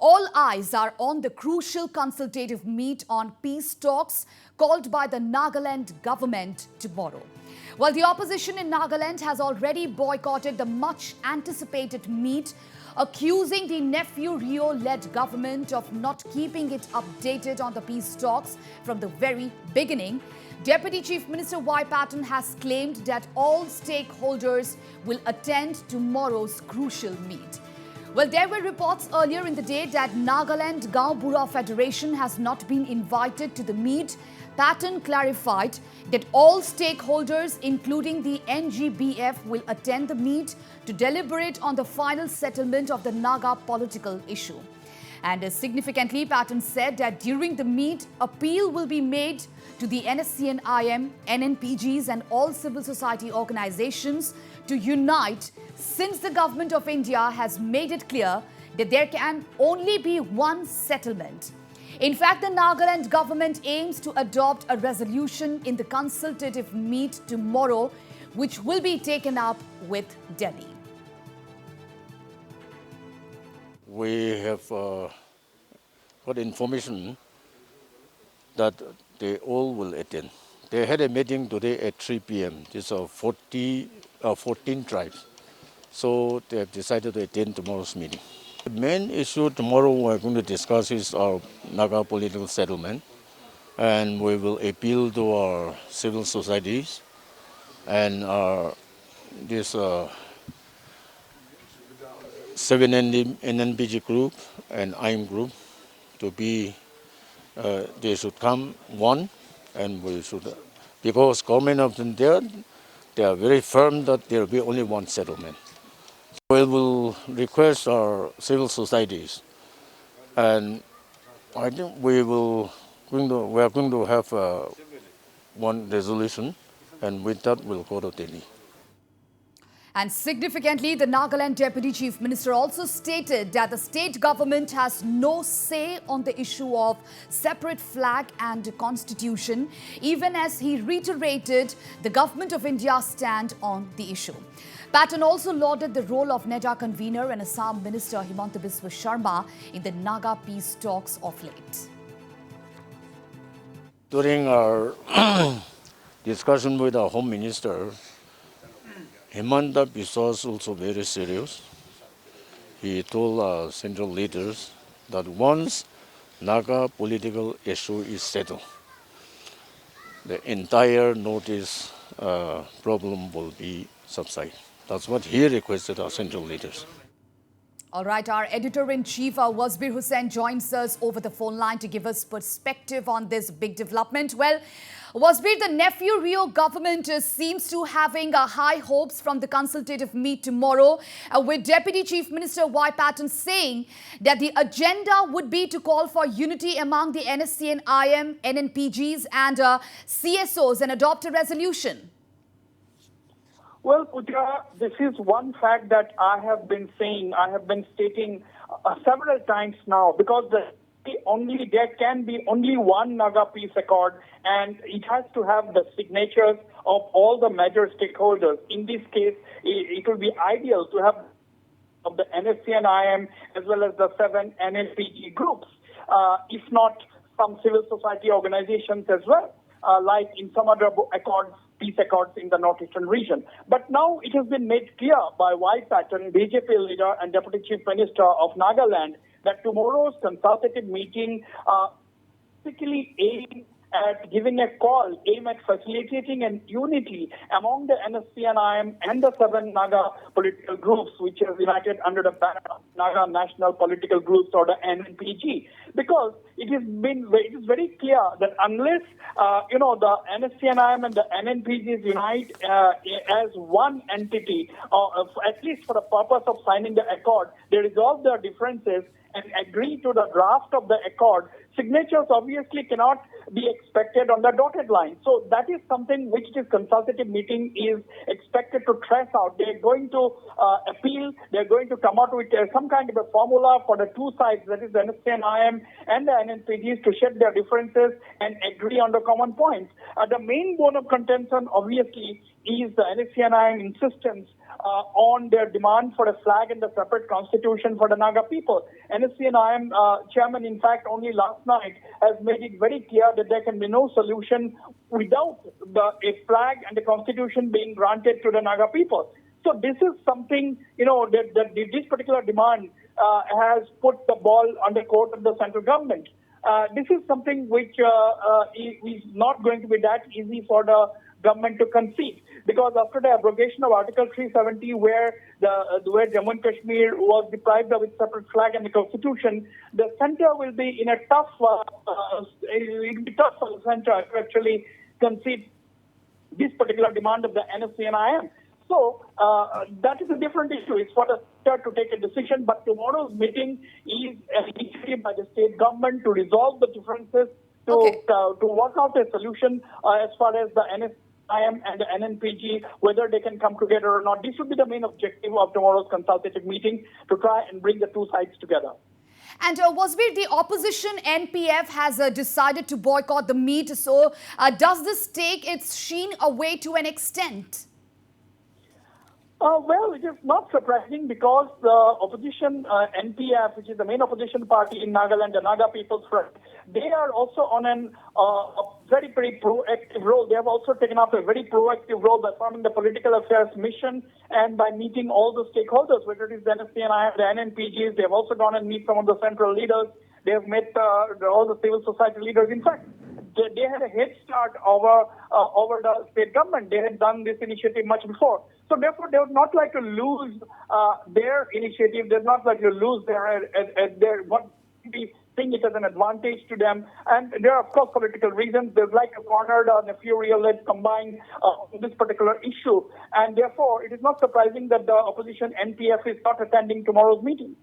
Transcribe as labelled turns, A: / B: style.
A: All eyes are on the crucial consultative meet on peace talks called by the Nagaland government tomorrow. While the opposition in Nagaland has already boycotted the much-anticipated meet, accusing the Nephew Rio-led government of not keeping it updated on the peace talks from the very beginning, Deputy Chief Minister Y. Patten has claimed that all stakeholders will attend tomorrow's crucial meet. Well, there were reports earlier in the day that Nagaland Gaon Bura Federation has not been invited to the meet. Patten clarified that all stakeholders, including the NGBF, will attend the meet to deliberate on the final settlement of the Naga political issue. And significantly, Patten said that during the meet, appeal will be made to the NSCN-IM, NNPGs and all civil society organizations to unite, since the government of India has made it clear that there can only be one settlement. In fact, the Nagaland government aims to adopt a resolution in the consultative meet tomorrow, which will be taken up with Delhi.
B: We have got information that they all will attend. They had a meeting today at 3 p.m. These are 14 tribes. So they have decided to attend tomorrow's meeting. The main issue tomorrow we're going to discuss is our Naga political settlement. And we will appeal to our civil societies and this 7 NNPG group and IM group to be, they should come one, and we should, because government of India, they are very firm that there will be only one settlement. We will request our civil societies, and I think we are going to have one resolution, and with that we'll go to Delhi.
A: And significantly, the Nagaland Deputy Chief Minister also stated that the state government has no say on the issue of separate flag and constitution, even as he reiterated the government of India's stand on the issue. Patten also lauded the role of NEDA convener and Assam Minister Himanta Biswa Sharma in the Naga peace talks of late.
B: During our discussion with our Home Minister, Himanta Biswa is also very serious. He told our central leaders that once Naga political issue is settled, the entire Northeast problem will be subsided. That's what he requested our central leaders.
A: All right, our editor-in-chief, Wasbir Hussain, joins us over the phone line to give us perspective on this big development. Well, Wasbir, the Nephew Rio government seems to having high hopes from the consultative meet tomorrow, with Deputy Chief Minister Y. Patten saying that the agenda would be to call for unity among the NSCN-IM, NNPGs and CSOs and adopt a resolution.
C: Well, Pooja, this is one fact that I have been stating several times now, because there can be only one Naga peace accord, and it has to have the signatures of all the major stakeholders. In this case, it will be ideal to have of the NSCN-IM as well as the 7 NNPG groups, if not some civil society organizations as well, like in some other accords, peace accords in the northeastern region. But now it has been made clear by Y. Patten, BJP leader and Deputy Chief Minister of Nagaland, that tomorrow's consultative meeting basically aims at giving a call, aim at facilitating and unity among the NSCN-IM and the 7 Naga political groups, which are united under the banner of Naga National Political Groups, or the NNPG. Because it is very clear that unless the NSCN-IM and the NNPGs unite as one entity, at least for the purpose of signing the accord, they resolve their differences and agree to the draft of the accord, signatures obviously cannot be expected on the dotted line. So that is something which this consultative meeting is expected to trace out. They're going to appeal, they're going to come out with some kind of a formula for the two sides, that is the NSCN-IM and the NNPGs, to shed their differences and agree on the common points. The main bone of contention obviously is the NSCN-IM insistence on their demand for a flag and a separate constitution for the Naga people. NSC and IM chairman, in fact, only last night has made it very clear that there can be no solution without a flag and a constitution being granted to the Naga people. So this is something, that this particular demand has put the ball on the court of the central government. This is something which is not going to be that easy for the government to concede, because after the abrogation of Article 370, where Jammu and Kashmir was deprived of its separate flag and the constitution, the center will be in a tough. It will be tough for the center to actually concede this particular demand of the NSC and IM. So that is a different issue. It's for the center to take a decision. But tomorrow's meeting is an initiative by the state government to resolve the differences, to work out a solution as far as the NSIM and the NNPG, whether they can come together or not. This should be the main objective of tomorrow's consultative meeting, to try and bring the two sides together.
A: And Wasbir, the opposition NPF has decided to boycott the meet. So does this take its sheen away to an extent?
C: Well, it is not surprising, because the opposition NPF, which is the main opposition party in Nagaland, the Naga People's Front, they are also on a very proactive role. They have also taken up a very proactive role by forming the political affairs mission and by meeting all the stakeholders, whether it is the NSC and the NNPGs. They have also gone and meet some of the central leaders. They have met all the civil society leaders. In fact, they had a head start over the state government. They had done this initiative much before. So therefore, they would not like to lose their initiative. They would not like to lose their what we think it as an advantage to them. And there are, of course, political reasons. They'd like to corner the Nefurial-led combine this particular issue. And therefore, it is not surprising that the opposition NPF is not attending tomorrow's meeting.